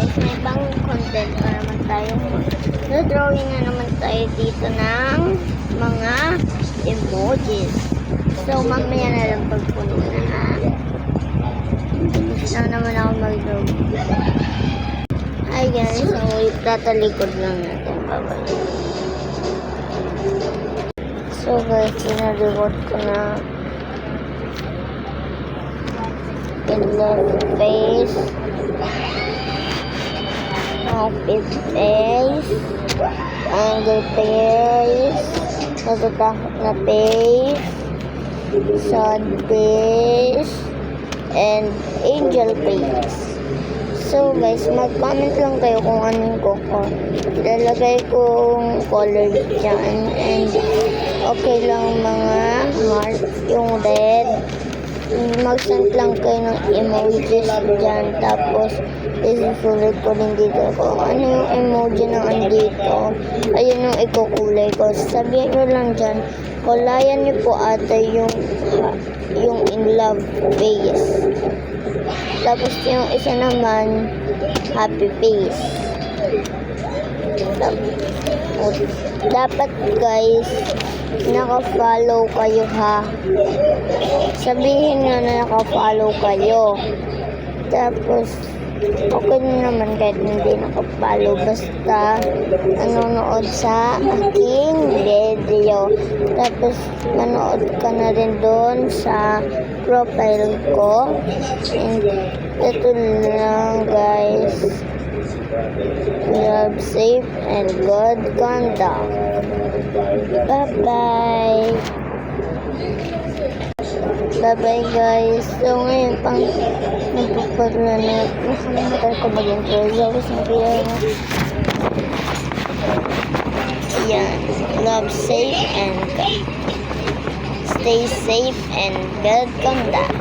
guys, may ibang content pa naman tayo. Drawing na naman tayo dito ng mga emojis. So, mamaya na lang pagpuno na ha. Gusto naman ako mag-draw. Hi guys, so tatalikod lang natin. Babalik. So guys, pinalikod ko na. Left face, happy face, angry face, natatakot na face, sad face, and angel face. So guys, mag-comment lang kayo kung anong ko. Ilalagay kong color dyan, and okay lang mga heart, yung red. Mag-send lang kayo ng emojis dyan. Tapos, isusulit ko din dito kung ano yung emoji na andito. Ayun yung ikukulay ko. Sabihin nyo lang dyan, kulayan nyo po ata yung in love face. Tapos, yung isa naman, happy face. Dapat guys, naka-follow kayo ha. Sabihin nyo na naka-follow kayo. Tapos, okay na naman kahit hindi naka-follow. Basta, nanonood sa aking video. Tapos, manood ka na rin doon sa profile ko. And, ito lang guys. Love, safe, and good conduct. Bye-bye. Bye-bye guys. So ngayon pang nagpupagla na nakalimutan ko mag-intro. So sabihin mo. Yan. Love, safe, and good. Stay safe and good conduct.